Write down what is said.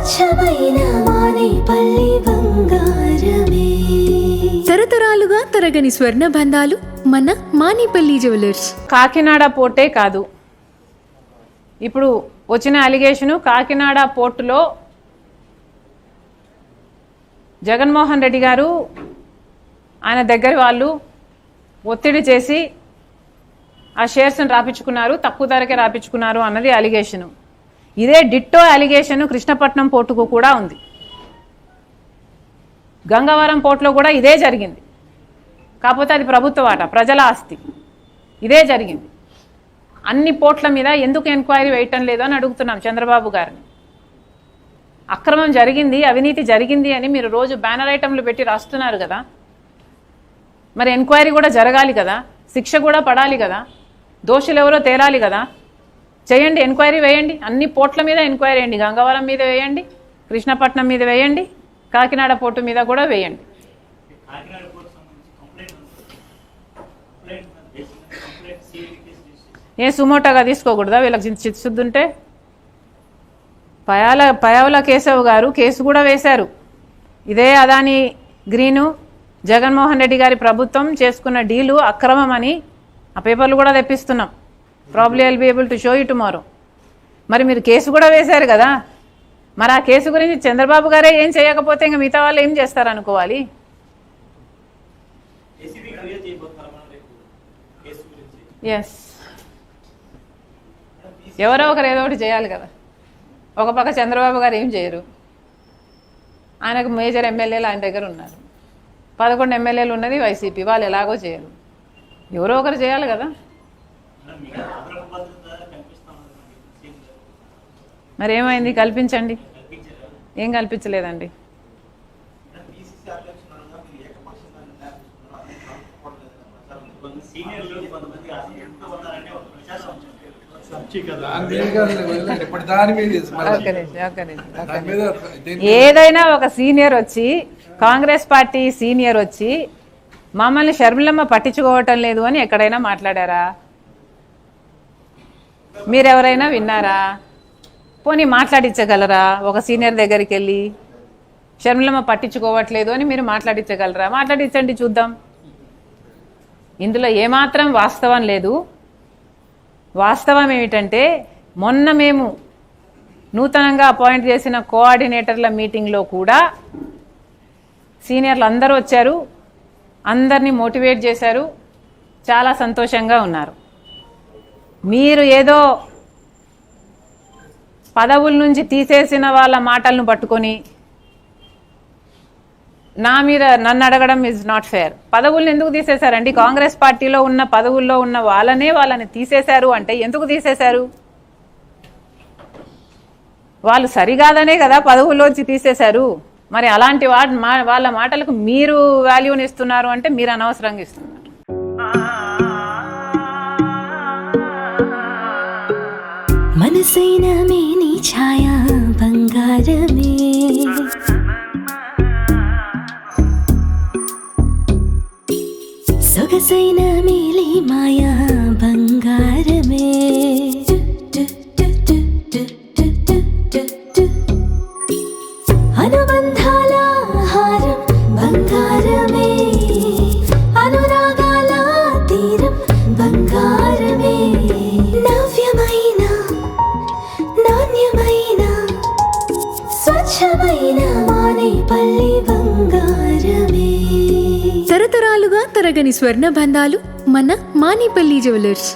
స్వచ్ఛమైన మానేపల్లి బంగారమే. తరతరాలుగా తరగని స్వర్ణ బంధాలు మన మానేపల్లి జ్యువెలర్స్. కాకినాడ పోర్టే కాదు, ఇప్పుడు వచ్చిన అలిగేషను కాకినాడ పోర్టులో జగన్మోహన్ రెడ్డి గారు ఆయన దగ్గర వాళ్ళు ఒత్తిడి చేసి ఆ షేర్స్ని రాపించుకున్నారు, తక్కువ ధరకే రాపించుకున్నారు అన్నది అలిగేషను. ఇదే డిట్టో అలిగేషను కృష్ణపట్నం పోర్టుకు కూడా ఉంది. గంగవరం పోర్టులో కూడా ఇదే జరిగింది. కాకపోతే అది ప్రభుత్వ వాట, ప్రజల ఆస్తి. ఇదే జరిగింది. అన్ని పోర్ట్ల మీద ఎందుకు ఎంక్వైరీ వేయటం లేదో అని అడుగుతున్నాం చంద్రబాబు గారిని. అక్రమం జరిగింది, అవినీతి జరిగింది అని మీరు రోజు బ్యానర్ ఐటంలు పెట్టి రాస్తున్నారు కదా, మరి ఎంక్వైరీ కూడా జరగాలి కదా, శిక్ష కూడా పడాలి కదా, దోషులు ఎవరో తేలాలి కదా. చేయండి, ఎంక్వైరీ వేయండి. అన్ని పోర్ట్ల మీద ఎంక్వైరీ వేయండి. గంగవరం మీద వేయండి, కృష్ణపట్నం మీద వేయండి, కాకినాడ పోర్టు మీద కూడా వేయండి. ఏ సుమోటోగా తీసుకోకూడదా వీళ్ళకి చిత్శుద్ధి ఉంటే? పయావుల కేశవ్ గారు కేసు కూడా వేశారు. ఇదే అదాని గ్రీను జగన్మోహన్ రెడ్డి గారి ప్రభుత్వం చేసుకున్న డీలు అక్రమం అని ఆ పేపర్లు కూడా తెప్పిస్తున్నాం. Probably I'll be able to show you tomorrow. మరి మీరు కేసు కూడా వేశారు కదా, మరి ఆ కేసు గురించి చంద్రబాబు గారే ఏం చేయకపోతే ఇంకా మిగతా వాళ్ళు ఏం చేస్తారనుకోవాలి? ఎస్, ఎవరో ఒకరు ఏదో ఒకటి చేయాలి కదా. ఒక పక్క చంద్రబాబు గారు ఏం చేయరు, ఆయనకు మేజర్ ఎమ్మెల్యేలు ఆయన దగ్గర ఉన్నారు. 11 ఎమ్మెల్యేలు ఉన్నది వైసీపీ, వాళ్ళు ఎలాగో చేయరు. ఎవరో ఒకరు చేయాలి కదా. మరి ఏమైంది? కల్పించండి. ఏం కల్పించలేదండి. ఏదైనా ఒక సీనియర్ వచ్చి, కాంగ్రెస్ పార్టీ సీనియర్ వచ్చి మమ్మల్ని షర్మిలమ్మ పట్టించుకోవటం లేదు అని ఎక్కడైనా మాట్లాడారా? మీరెవరైనా విన్నారా? పోనీ మాట్లాడించగలరా? ఒక సీనియర్ దగ్గరికి వెళ్ళి షర్మిలమ్మ పట్టించుకోవట్లేదు అని మీరు మాట్లాడించగలరా? మాట్లాడించండి, చూద్దాం. ఇందులో ఏమాత్రం వాస్తవం లేదు. వాస్తవం ఏమిటంటే, మొన్న మేము నూతనంగా అపాయింట్ చేసిన కోఆర్డినేటర్ల మీటింగ్లో కూడా సీనియర్లు అందరూ వచ్చారు, అందరినీ మోటివేట్ చేశారు, చాలా సంతోషంగా ఉన్నారు. మీరు ఏదో పదవుల నుంచి తీసేసిన వాళ్ళ మాటలను పట్టుకొని నా మీద నన్ను అడగడం ఈజ్ నాట్ ఫేర్. పదవులను ఎందుకు తీసేశారండి? కాంగ్రెస్ పార్టీలో ఉన్న పదవుల్లో ఉన్న వాళ్ళని తీసేశారు అంటే ఎందుకు తీసేశారు? వాళ్ళు సరికాదనే కదా పదవుల్లోంచి తీసేశారు. మరి అలాంటి వాళ్ళ మాటలకు మీరు వాల్యూని ఇస్తున్నారు అంటే మీరు అనవసరంగా ఇస్తున్నారు. మనసైన మేని ఛాయ బంగారమే, సొగసైన మేలి మాయా బంగారమే, అనుబంధాల హారం బంగారమే, అనురాగాల తీరం బంగారమే, నవ్యమైన నాణ్యమైన స్వచ్ఛమైన మానేపల్లి బంగారమే. తరతరాలుగా తరగని స్వర్ణ బంధాలు మన మానేపల్లి జ్యువెలర్స్.